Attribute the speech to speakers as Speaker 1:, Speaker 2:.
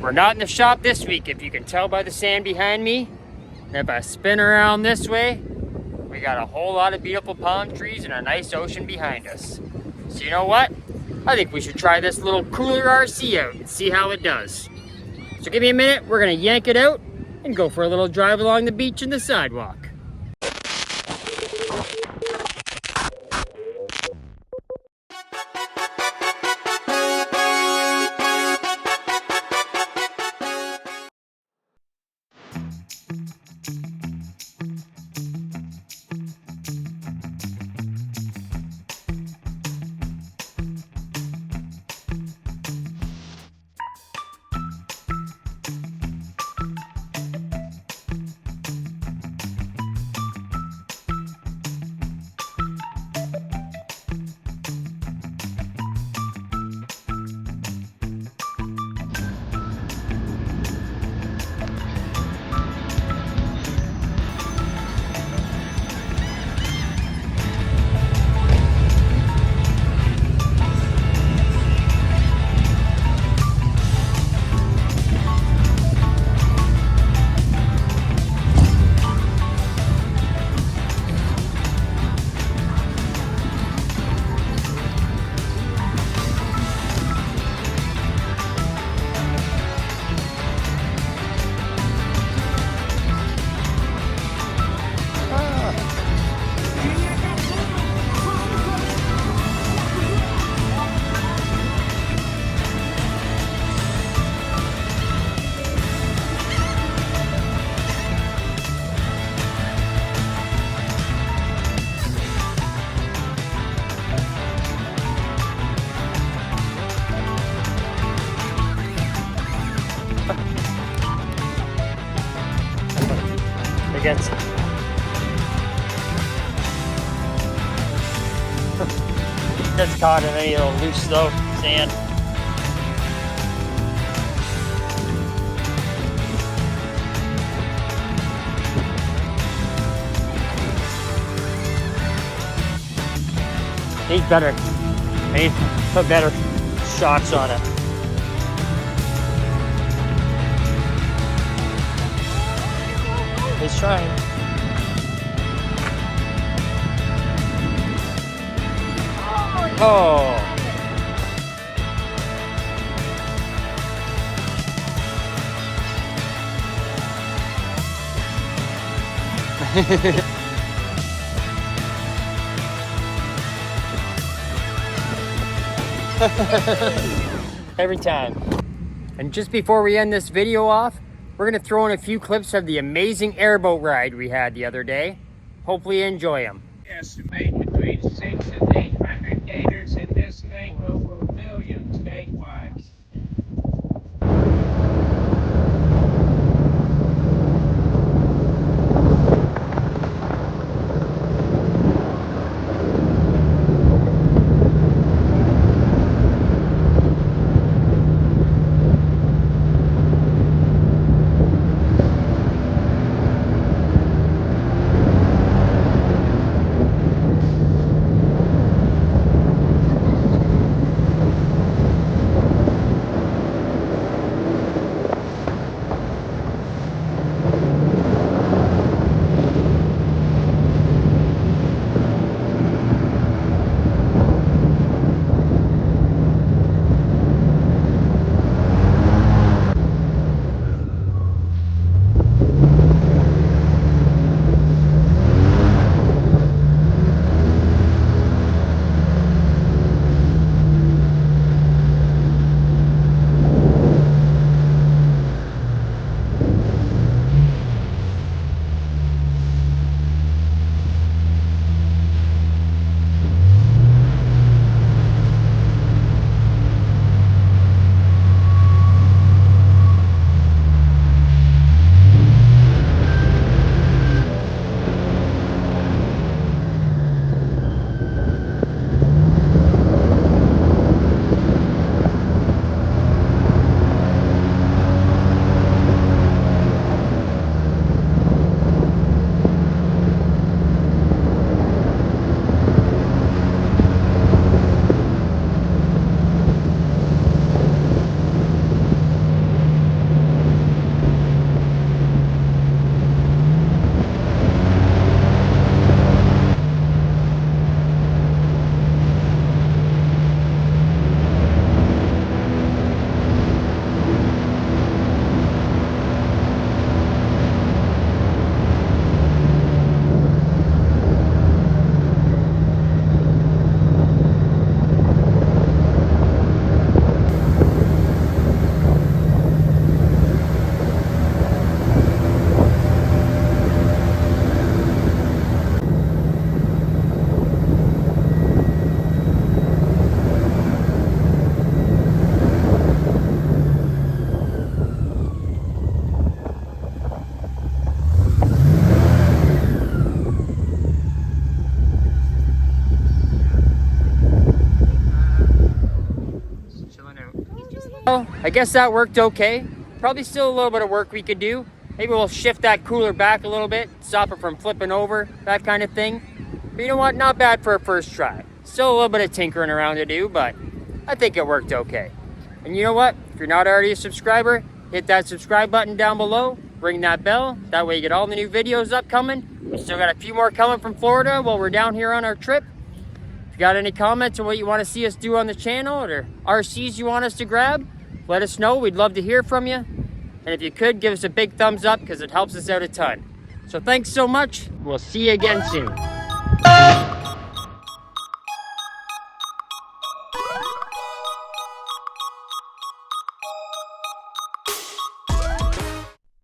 Speaker 1: We're not in the shop this week, if you can tell by the sand behind me. And if I spin around this way, we got a whole lot of beautiful palm trees and a nice ocean behind us. So you know what? I think we should try this little cooler RC out and see how it does. So give me a minute, we're gonna yank it out and go for a little drive along the beach and the sidewalk. Gets caught in any little loose though sand. He's better. He put better shots on it. He's trying. Oh. Every time. And just before we end this video off, we're gonna throw in a few clips of the amazing airboat ride we had the other day. Hopefully you enjoy them.
Speaker 2: Estimate between 600 and 800 gators in this thing, over millions statewide.
Speaker 1: I guess that worked okay. Probably still a little bit of work we could do. Maybe we'll shift that cooler back a little bit, stop it from flipping over, that kind of thing. But you know what? Not bad for a first try. Still a little bit of tinkering around to do, but I think it worked okay. And you know what? If you're not already a subscriber, hit that subscribe button down below, ring that bell. That way you get all the new videos upcoming. We still got a few more coming from Florida while we're down here on our trip. If you got any comments on what you want to see us do on the channel or RCs you want us to grab, let us know. We'd love to hear from you. And if you could, give us a big thumbs up because it helps us out a ton. So thanks so much. We'll see you again soon.